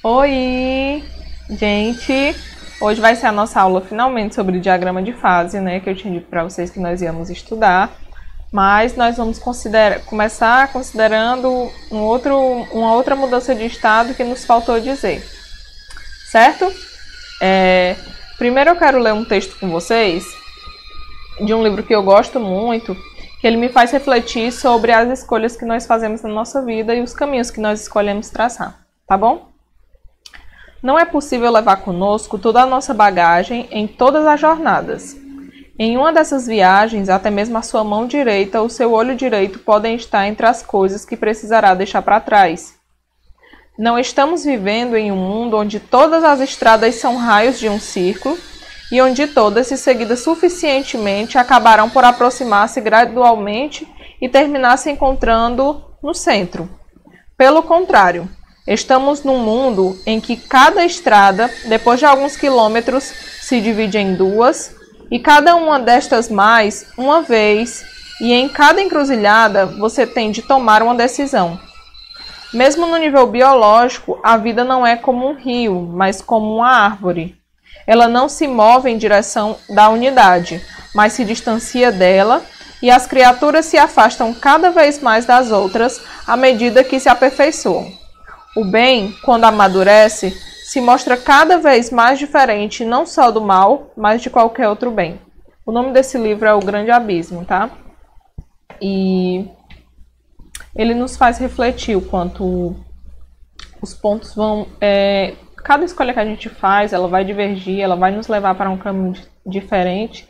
Oi, gente! Hoje vai ser a nossa aula finalmente sobre diagrama de fase, né? Que eu tinha dito para vocês que nós íamos estudar. Mas nós vamos começar considerando uma outra mudança de estado que nos faltou dizer. Certo? Primeiro eu quero ler um texto com vocês de um livro que eu gosto muito, que ele me faz refletir sobre as escolhas que nós fazemos na nossa vida e os caminhos que nós escolhemos traçar, tá bom? Não é possível levar conosco toda a nossa bagagem em todas as jornadas. Em uma dessas viagens, até mesmo a sua mão direita ou seu olho direito podem estar entre as coisas que precisará deixar para trás. Não estamos vivendo em um mundo onde todas as estradas são raios de um círculo e onde todas, se seguidas suficientemente, acabarão por aproximar-se gradualmente e terminar se encontrando no centro. Pelo contrário, estamos num mundo em que cada estrada, depois de alguns quilômetros, se divide em duas, e cada uma destas mais uma vez, e em cada encruzilhada você tem de tomar uma decisão. Mesmo no nível biológico, a vida não é como um rio, mas como uma árvore. Ela não se move em direção da unidade, mas se distancia dela, e as criaturas se afastam cada vez mais das outras à medida que se aperfeiçoam. O bem, quando amadurece, se mostra cada vez mais diferente não só do mal, mas de qualquer outro bem. O nome desse livro é O Grande Abismo, tá? E ele nos faz refletir o quanto os pontos vão... cada escolha que a gente faz, ela vai divergir, ela vai nos levar para um caminho diferente.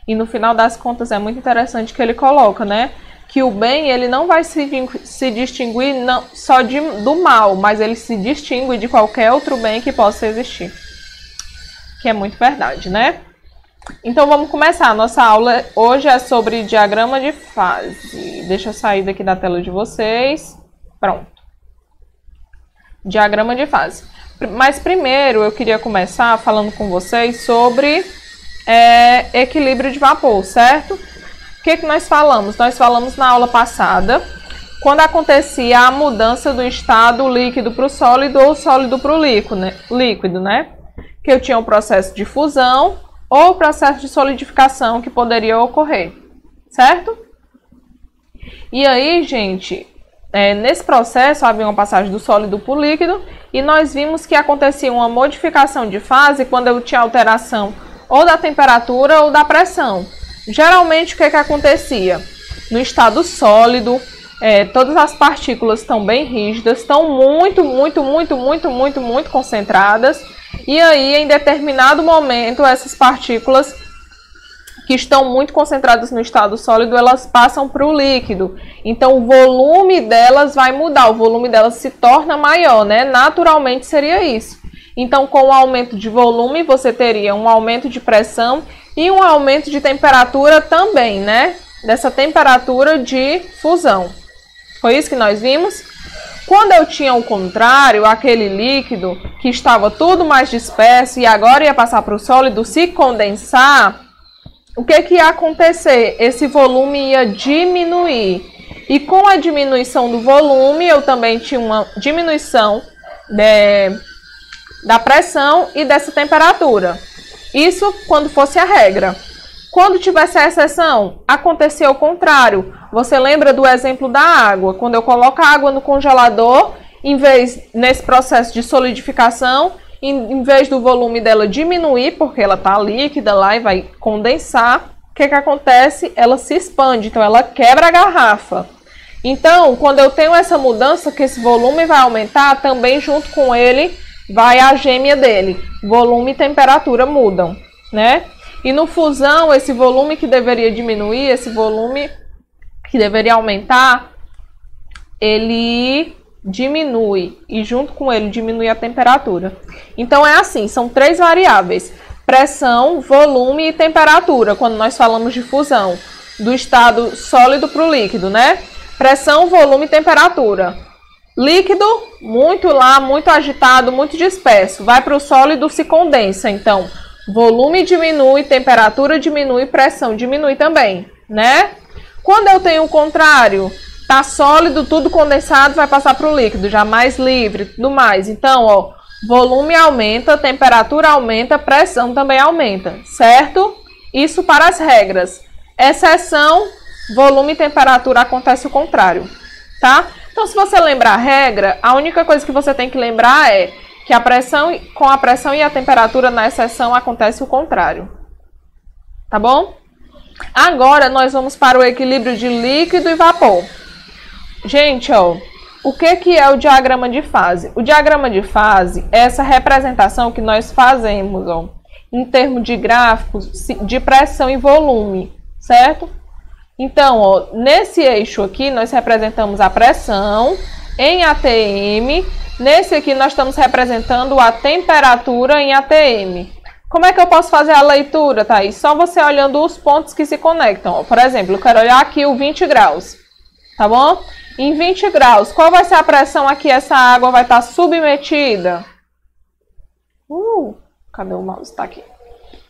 E no final das contas é muito interessante que ele coloca, né? Que o bem ele não vai se distinguir só do mal, mas ele se distingue de qualquer outro bem que possa existir. Que é muito verdade, né? Então vamos começar. A nossa aula hoje é sobre diagrama de fase. Deixa eu sair daqui da tela de vocês. Pronto. Diagrama de fase. Mas primeiro eu queria começar falando com vocês sobre equilíbrio de vapor, certo? O que nós falamos? Nós falamos na aula passada, quando acontecia a mudança do estado líquido para o sólido ou sólido para o líquido, né? Que eu tinha o processo de fusão ou o processo de solidificação que poderia ocorrer, certo? E aí, gente, nesse processo havia uma passagem do sólido para o líquido e nós vimos que acontecia uma modificação de fase quando eu tinha alteração ou da temperatura ou da pressão. Geralmente, o que acontecia? No estado sólido, todas as partículas estão bem rígidas, estão muito concentradas. E aí, em determinado momento, essas partículas que estão muito concentradas no estado sólido, elas passam para o líquido. Então, o volume delas vai mudar, o volume delas se torna maior, né? Naturalmente seria isso. Então, com o aumento de volume, você teria um aumento de pressão e um aumento de temperatura também, né? Dessa temperatura de fusão. Foi isso que nós vimos? Quando eu tinha o contrário, aquele líquido que estava tudo mais disperso e agora ia passar para o sólido se condensar, o que ia acontecer? Esse volume ia diminuir. E com a diminuição do volume, eu também tinha uma diminuição da pressão e dessa temperatura. Isso quando fosse a regra. Quando tivesse a exceção, acontecia o contrário. Você lembra do exemplo da água? Quando eu coloco a água no congelador, nesse processo de solidificação, em vez do volume dela diminuir, porque ela está líquida lá e vai condensar, o que acontece? Ela se expande, então ela quebra a garrafa. Então, quando eu tenho essa mudança, que esse volume vai aumentar, também junto com ele vai a gêmea dele. Volume e temperatura mudam, né? E no fusão, esse volume que deveria diminuir, esse volume que deveria aumentar, ele diminui. E junto com ele diminui a temperatura. Então é assim, são três variáveis. Pressão, volume e temperatura, quando nós falamos de fusão. Do estado sólido para o líquido, né? Pressão, volume e temperatura. Líquido, muito agitado, muito disperso. Vai para o sólido, se condensa. Então, volume diminui, temperatura diminui, pressão diminui também, né? Quando eu tenho o contrário, tá sólido, tudo condensado, vai passar para o líquido, já mais livre, tudo mais. Então, ó, volume aumenta, temperatura aumenta, pressão também aumenta, certo? Isso para as regras. Exceção, volume e temperatura acontece o contrário, tá? Então, se você lembrar a regra, a única coisa que você tem que lembrar é que com a pressão e a temperatura na exceção acontece o contrário, tá bom? Agora, nós vamos para o equilíbrio de líquido e vapor. Gente, ó, o que é o diagrama de fase? O diagrama de fase é essa representação que nós fazemos, ó, em termos de gráficos de pressão e volume, certo? Então, ó, nesse eixo aqui, nós representamos a pressão em ATM. Nesse aqui, nós estamos representando a temperatura em ATM. Como é que eu posso fazer a leitura, Thaís? Só você olhando os pontos que se conectam. Ó. Por exemplo, eu quero olhar aqui o 20 graus, tá bom? Em 20 graus, qual vai ser a pressão aqui? Essa água vai estar submetida. Cadê o mouse? Tá aqui.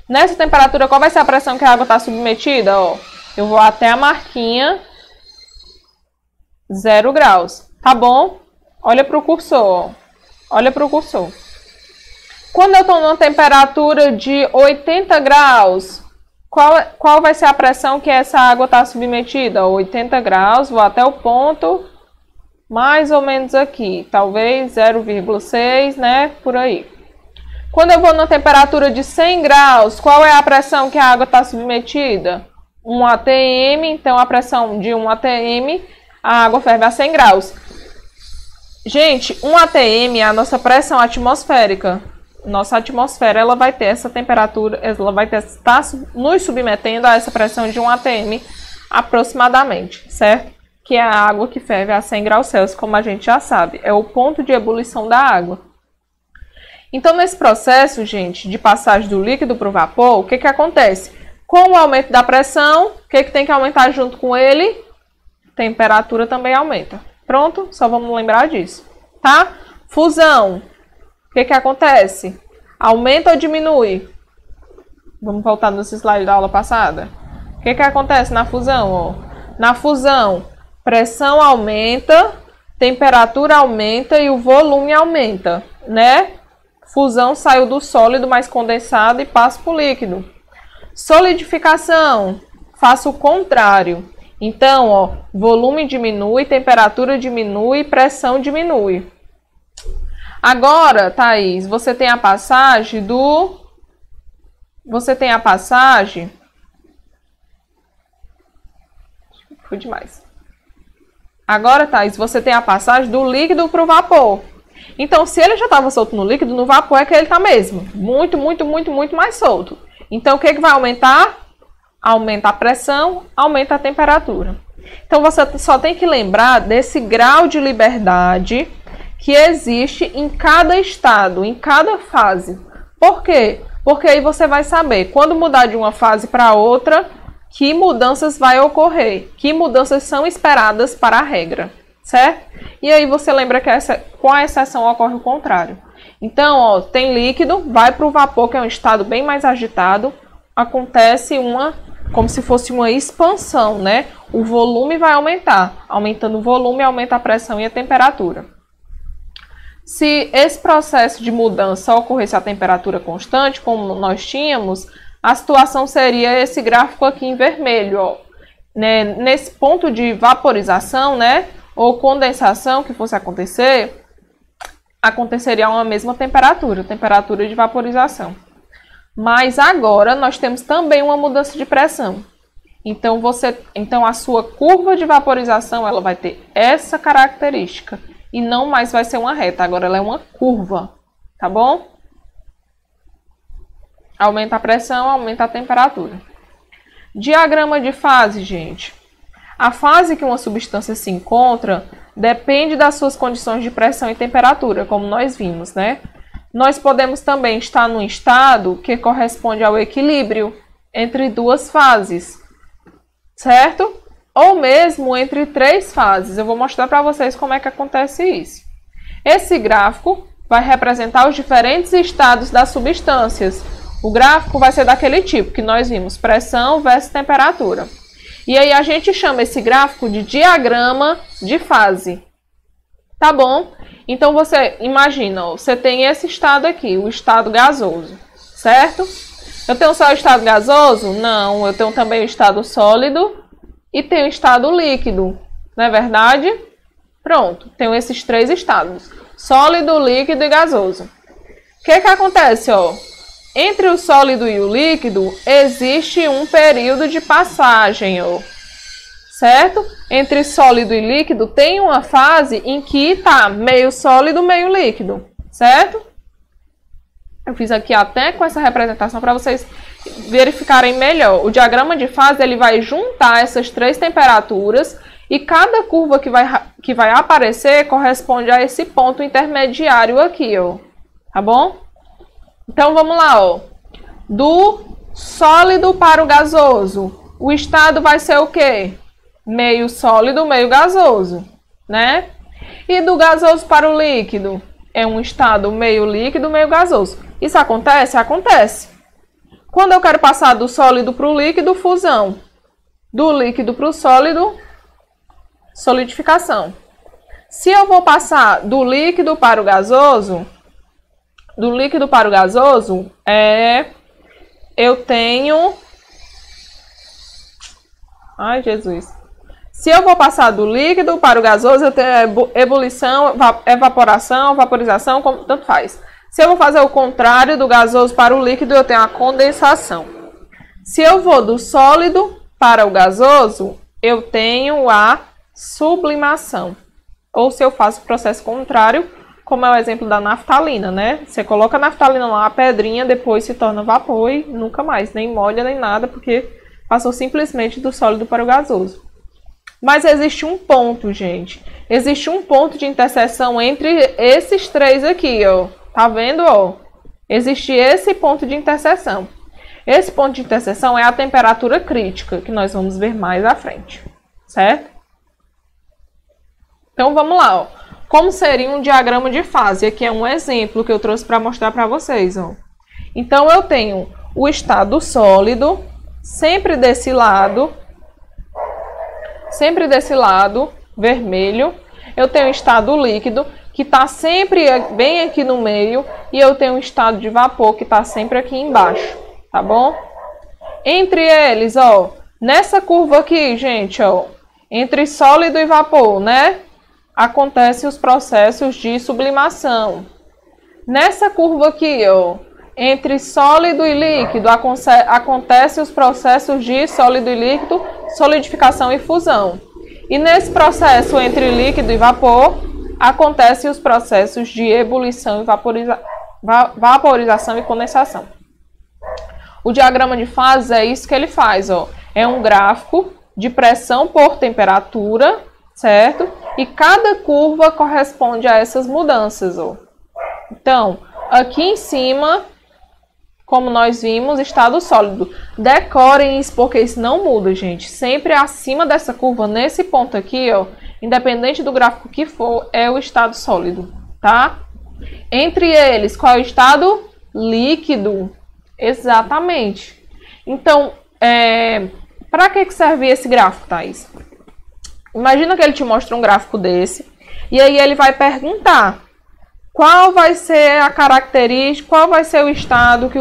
Nessa temperatura, qual vai ser a pressão que a água está submetida? Ó, eu vou até a marquinha 0 graus, tá bom? Olha para o cursor, ó. Olha para o cursor. Quando eu estou numa temperatura de 80 graus, qual vai ser a pressão que essa água está submetida? 80 graus, vou até o ponto, mais ou menos aqui, talvez 0,6, né? Por aí. Quando eu vou na temperatura de 100 graus, qual é a pressão que a água está submetida? 1 atm, então a pressão de 1 atm, a água ferve a 100 graus. Gente, 1 atm é a nossa pressão atmosférica. Nossa atmosfera, ela vai ter essa temperatura, ela vai estar nos submetendo a essa pressão de 1 atm aproximadamente, certo? Que é a água que ferve a 100 graus Celsius, como a gente já sabe. É o ponto de ebulição da água. Então, nesse processo, gente, de passagem do líquido para o vapor, o que que acontece? Com o aumento da pressão, o que que tem que aumentar junto com ele? Temperatura também aumenta. Pronto? Só vamos lembrar disso, tá? Fusão. O que que acontece? Aumenta ou diminui? Vamos voltar nesse slide da aula passada. O que que acontece na fusão? Ó? Na fusão, pressão aumenta, temperatura aumenta e o volume aumenta, né? Fusão, saiu do sólido mais condensado e passa para o líquido. Solidificação, faço o contrário. Então, ó, volume diminui, temperatura diminui, pressão diminui. Agora, Thaís, você tem a passagem do... Foi demais. Agora, Thaís, você tem a passagem do líquido para o vapor. Então, se ele já estava solto no líquido, no vapor é que ele está mesmo. Muito, muito, muito, muito mais solto. Então, o que que vai aumentar? Aumenta a pressão, aumenta a temperatura. Então, você só tem que lembrar desse grau de liberdade que existe em cada estado, em cada fase. Por quê? Porque aí você vai saber, quando mudar de uma fase para outra, que mudanças vai ocorrer, que mudanças são esperadas para a regra, certo? E aí você lembra que com a exceção ocorre o contrário. Então, ó, tem líquido, vai para o vapor, que é um estado bem mais agitado, acontece como se fosse uma expansão, né? O volume vai aumentar, aumentando o volume, aumenta a pressão e a temperatura. Se esse processo de mudança ocorresse a temperatura constante, como nós tínhamos, a situação seria esse gráfico aqui em vermelho, ó. Né? Nesse ponto de vaporização, né? Ou condensação que fosse acontecer, aconteceria uma mesma temperatura de vaporização. Mas agora nós temos também uma mudança de pressão. Então, a sua curva de vaporização ela vai ter essa característica. E não mais vai ser uma reta, agora ela é uma curva, tá bom? Aumenta a pressão, aumenta a temperatura. Diagrama de fase, gente. A fase que uma substância se encontra depende das suas condições de pressão e temperatura, como nós vimos, né? Nós podemos também estar num estado que corresponde ao equilíbrio entre duas fases, certo? Ou mesmo entre 3 fases. Eu vou mostrar para vocês como é que acontece isso. Esse gráfico vai representar os diferentes estados das substâncias. O gráfico vai ser daquele tipo que nós vimos, pressão versus temperatura. E aí a gente chama esse gráfico de diagrama de fase. Tá bom? Então você imagina, ó, você tem esse estado aqui, o estado gasoso, certo? Eu tenho só o estado gasoso? Não, eu tenho também o estado sólido e tenho o estado líquido, não é verdade? Pronto, tenho esses três estados, sólido, líquido e gasoso. O que que acontece, ó? Entre o sólido e o líquido existe um período de passagem, ó. Certo? Entre sólido e líquido tem uma fase em que tá meio sólido, meio líquido, certo? Eu fiz aqui até com essa representação para vocês verificarem melhor. O diagrama de fase ele vai juntar essas três temperaturas e cada curva que vai aparecer corresponde a esse ponto intermediário aqui, ó. Tá bom? Então vamos lá, ó. Do sólido para o gasoso, o estado vai ser o quê? Meio sólido, meio gasoso, né? E do gasoso para o líquido, é um estado meio líquido, meio gasoso. Isso acontece? Acontece. Quando eu quero passar do sólido para o líquido, fusão. Do líquido para o sólido, solidificação. Se eu vou passar do líquido para o gasoso, eu tenho... Ai, Jesus. Se eu vou passar do líquido para o gasoso, eu tenho ebulição, evaporação, vaporização, como tanto faz. Se eu vou fazer o contrário do gasoso para o líquido, eu tenho a condensação. Se eu vou do sólido para o gasoso, eu tenho a sublimação. Ou se eu faço o processo contrário, como é o exemplo da naftalina, né? Você coloca a naftalina lá, a pedrinha, depois se torna vapor e nunca mais, nem molha nem nada, porque passou simplesmente do sólido para o gasoso. Mas existe um ponto, gente. Existe um ponto de interseção entre esses três aqui, ó. Tá vendo, ó? Existe esse ponto de interseção. Esse ponto de interseção é a temperatura crítica, que nós vamos ver mais à frente, certo? Então vamos lá, ó. Como seria um diagrama de fase? Aqui é um exemplo que eu trouxe para mostrar para vocês, ó. Então eu tenho o estado sólido, sempre desse lado, vermelho. Eu tenho o estado líquido, que está sempre bem aqui no meio, e eu tenho o estado de vapor, que está sempre aqui embaixo, tá bom? Entre eles, ó, nessa curva aqui, gente, ó, entre sólido e vapor, né? Acontecem os processos de sublimação. Nessa curva aqui, ó, entre sólido e líquido, acontecem os processos de sólido e líquido, solidificação e fusão. E nesse processo entre líquido e vapor, acontecem os processos de ebulição e vaporização e condensação. O diagrama de fases é isso que ele faz, ó. É um gráfico de pressão por temperatura, certo? E cada curva corresponde a essas mudanças, ó. Então, aqui em cima, como nós vimos, estado sólido. Decorem isso porque isso não muda, gente. Sempre acima dessa curva, nesse ponto aqui, ó, independente do gráfico que for, é o estado sólido, tá? Entre eles, qual é o estado? Líquido. Exatamente. Então, para que serve esse gráfico, Thaís? Imagina que ele te mostra um gráfico desse, e aí ele vai perguntar qual vai ser a característica, qual vai ser o estado que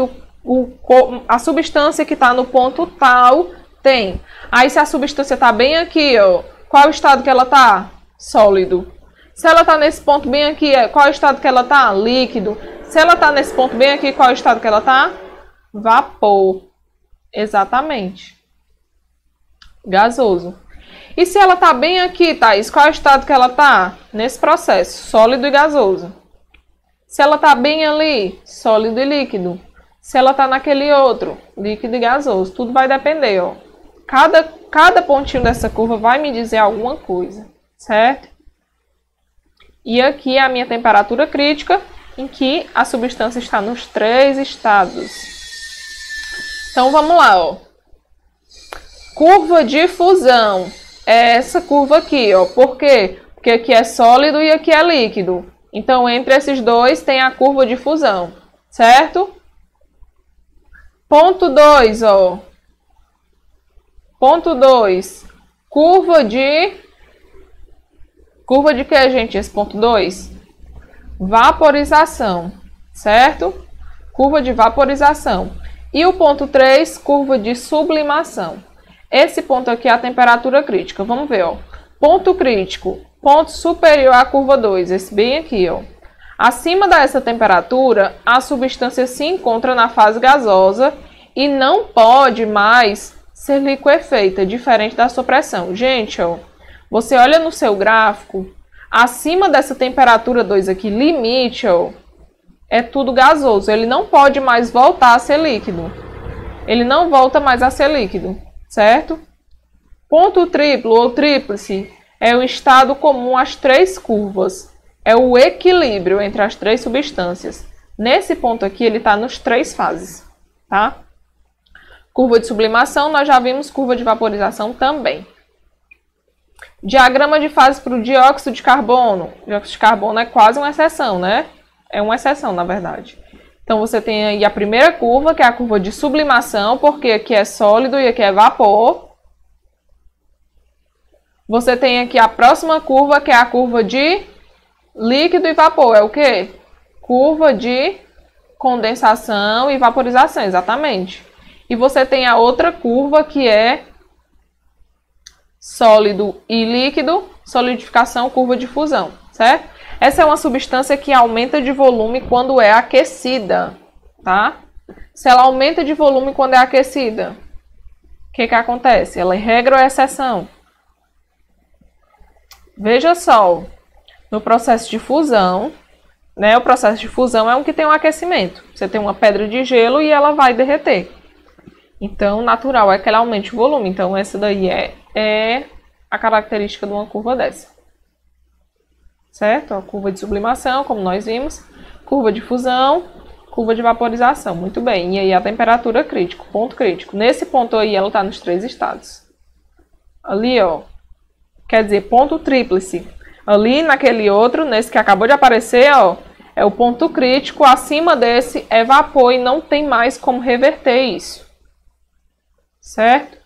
a substância que está no ponto tal tem. Aí se a substância está bem aqui, ó, qual é o estado que ela está? Sólido. Se ela está nesse ponto bem aqui, qual é o estado que ela está? Líquido. Se ela está nesse ponto bem aqui, qual é o estado que ela está? Vapor. Exatamente. Gasoso. E se ela está bem aqui, Thaís, qual é o estado que ela está? Nesse processo, sólido e gasoso. Se ela está bem ali, sólido e líquido. Se ela está naquele outro, líquido e gasoso. Tudo vai depender, ó. Cada pontinho dessa curva vai me dizer alguma coisa, certo? E aqui é a minha temperatura crítica, em que a substância está nos três estados. Então, vamos lá, ó. Curva de fusão. É essa curva aqui, ó. Por quê? Porque aqui é sólido e aqui é líquido. Então, entre esses dois tem a curva de fusão, certo? Ponto 2, ó. Ponto 2. Curva de Curva de que, gente? Esse ponto 2? Vaporização, certo? Curva de vaporização. E o ponto 3, curva de sublimação. Esse ponto aqui é a temperatura crítica. Vamos ver, ó. Ponto crítico, ponto superior à curva 2, esse bem aqui, ó. Acima dessa temperatura, a substância se encontra na fase gasosa e não pode mais ser liquefeita, diferente da sua pressão. Gente, ó, você olha no seu gráfico, acima dessa temperatura 2 aqui, limite, ó, é tudo gasoso. Ele não pode mais voltar a ser líquido. Ele não volta mais a ser líquido, certo? Ponto triplo ou tríplice é o estado comum às três curvas. É o equilíbrio entre as três substâncias. Nesse ponto aqui, ele está nos três fases, tá? Curva de sublimação, nós já vimos curva de vaporização também. Diagrama de fase para o dióxido de carbono. O dióxido de carbono é quase uma exceção, né? É uma exceção, na verdade. Então, você tem aí a primeira curva, que é a curva de sublimação, porque aqui é sólido e aqui é vapor. Você tem aqui a próxima curva, que é a curva de líquido e vapor. É o quê? Curva de condensação e vaporização, exatamente. E você tem a outra curva, que é sólido e líquido, solidificação, curva de fusão, certo? Essa é uma substância que aumenta de volume quando é aquecida, tá? Se ela aumenta de volume quando é aquecida, o que acontece? Ela é regra ou exceção? Veja só, no processo de fusão, né? O processo de fusão é um que tem um aquecimento. Você tem uma pedra de gelo e ela vai derreter. Então, natural é que ela aumente o volume. Então, essa daí é a característica de uma curva dessa. Certo? A curva de sublimação, como nós vimos. Curva de fusão, curva de vaporização. Muito bem. E aí a temperatura crítica, ponto crítico. Nesse ponto aí, ela está nos três estados. Ali, ó. Quer dizer, ponto tríplice. Ali, naquele outro, nesse que acabou de aparecer, ó, é o ponto crítico. Acima desse é vapor e não tem mais como reverter isso. Certo?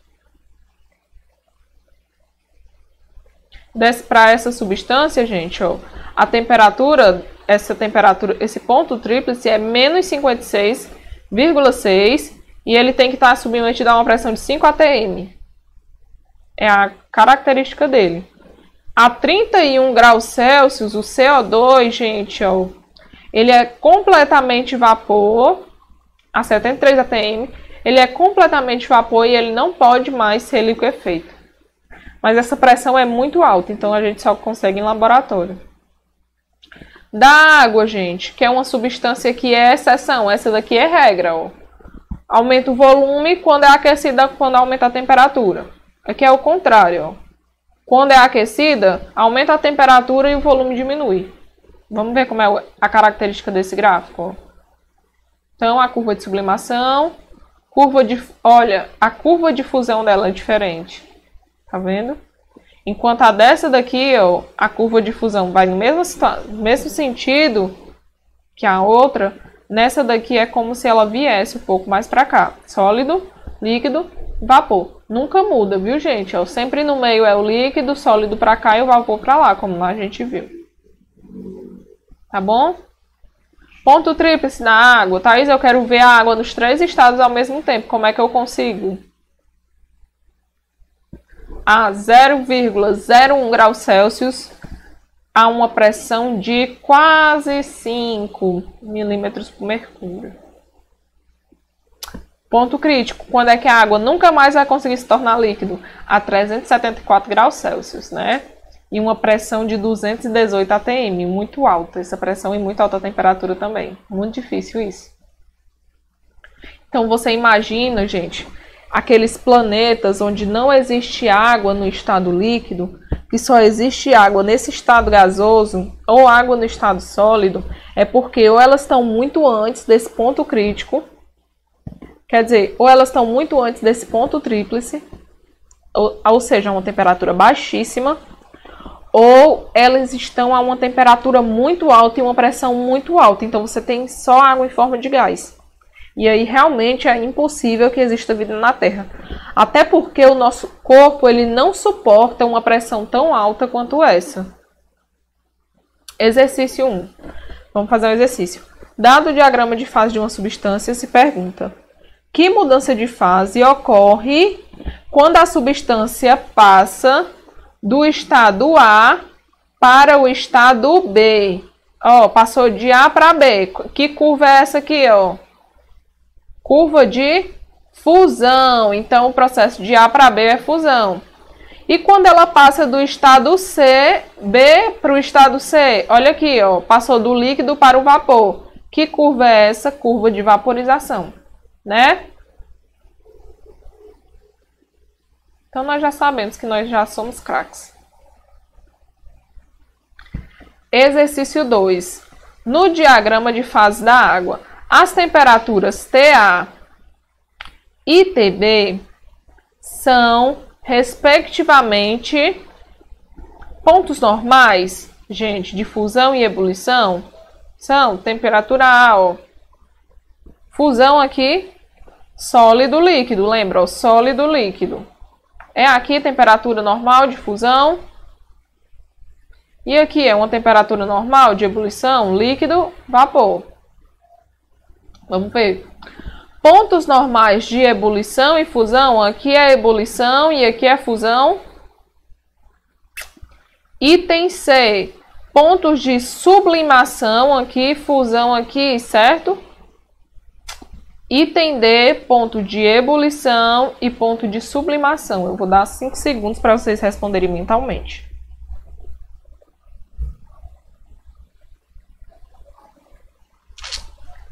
Desce para essa substância, gente, ó, a temperatura, esse ponto tríplice é menos 56,6 e ele tem que estar submetido a uma pressão de 5 atm. É a característica dele. A 31 graus Celsius, o CO2, gente, ó, ele é completamente vapor, a 73 atm, ele é completamente vapor e ele não pode mais ser liquefeito. Mas essa pressão é muito alta, então a gente só consegue em laboratório. Da água, gente, que é uma substância que é exceção, essa daqui é regra, ó. Aumenta o volume quando é aquecida, quando aumenta a temperatura. Aqui é o contrário, ó. Quando é aquecida, aumenta a temperatura e o volume diminui. Vamos ver como é a característica desse gráfico, ó. Então, a curva de sublimação, olha, a curva de fusão dela é diferente. Tá vendo? Enquanto a dessa daqui, ó, a curva de fusão vai no mesmo sentido que a outra, nessa daqui é como se ela viesse um pouco mais para cá. Sólido, líquido, vapor. Nunca muda, viu, gente? Ó, sempre no meio é o líquido, sólido para cá e o vapor para lá, como a gente viu. Tá bom? Ponto tríplice na água. Thaís, eu quero ver a água nos três estados ao mesmo tempo. Como é que eu consigo? A 0,01 graus Celsius a uma pressão de quase 5 milímetros por mercúrio. Ponto crítico, quando é que a água nunca mais vai conseguir se tornar líquido? A 374 graus Celsius, né? E uma pressão de 218 atm, muito alta essa pressão e muito alta temperatura também. Muito difícil isso. Então você imagina, gente, aqueles planetas onde não existe água no estado líquido, que só existe água nesse estado gasoso ou água no estado sólido, é porque ou elas estão muito antes desse ponto crítico, quer dizer, ou elas estão muito antes desse ponto tríplice, ou seja, uma temperatura baixíssima, ou elas estão a uma temperatura muito alta e uma pressão muito alta. Então você tem só água em forma de gás. E aí realmente é impossível que exista vida na Terra. Até porque o nosso corpo ele não suporta uma pressão tão alta quanto essa. Exercício 1. Vamos fazer um exercício. Dado o diagrama de fase de uma substância, se pergunta: que mudança de fase ocorre quando a substância passa do estado A para o estado B? Ó, passou de A para B. Que curva é essa aqui, ó? Curva de fusão. Então, o processo de A para B é fusão. E quando ela passa do estado C, B para o estado C, olha aqui, ó, passou do líquido para o vapor. Que curva é essa? Curva de vaporização, né? Então, nós já sabemos que nós já somos craques. Exercício 2. No diagrama de fase da água, as temperaturas TA e TB são, respectivamente, pontos normais, gente, de fusão e ebulição. São temperatura A, ó. Fusão aqui, sólido líquido, lembra? Ó, sólido líquido. É aqui temperatura normal de fusão. E aqui é uma temperatura normal de ebulição, líquido, vapor. Vamos ver. Pontos normais de ebulição e fusão, aqui é ebulição e aqui é fusão. Item C, pontos de sublimação, aqui, fusão aqui, certo? Item D, ponto de ebulição e ponto de sublimação. Eu vou dar 5 segundos para vocês responderem mentalmente.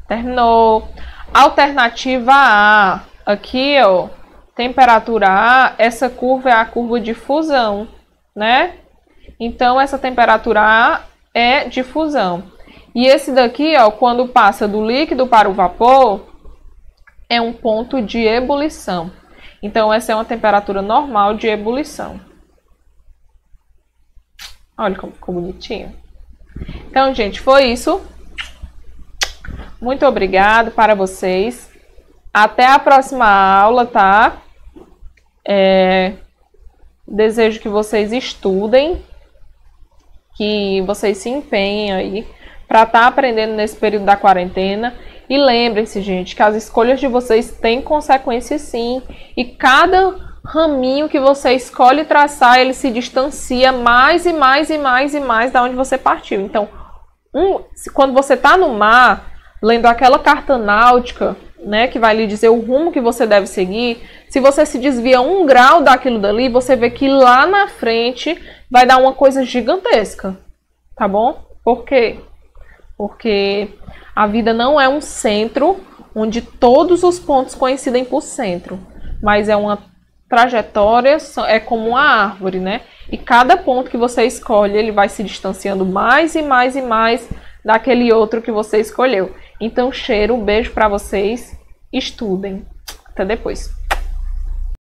Terminou. Alternativa A, aqui, ó, temperatura A, essa curva é a curva de fusão, né? Então, essa temperatura A é de fusão. E esse daqui, ó, quando passa do líquido para o vapor, é um ponto de ebulição. Então, essa é uma temperatura normal de ebulição. Olha como ficou bonitinho. Então, gente, foi isso. Muito obrigado para vocês. Até a próxima aula, tá? Desejo que vocês estudem, que vocês se empenhem aí para estar aprendendo nesse período da quarentena. E lembrem-se, gente, que as escolhas de vocês têm consequências sim. E cada raminho que você escolhe traçar, ele se distancia mais e mais e mais e mais da onde você partiu. Então, quando você está no mar, lendo aquela carta náutica, né, que vai lhe dizer o rumo que você deve seguir, se você se desvia 1 grau daquilo dali, você vê que lá na frente vai dar uma coisa gigantesca, tá bom? Por quê? Porque a vida não é um centro onde todos os pontos coincidem por centro, mas é uma trajetória, é como uma árvore, né? E cada ponto que você escolhe, ele vai se distanciando mais e mais e mais daquele outro que você escolheu. Então, cheiro, um beijo para vocês. Estudem. Até depois.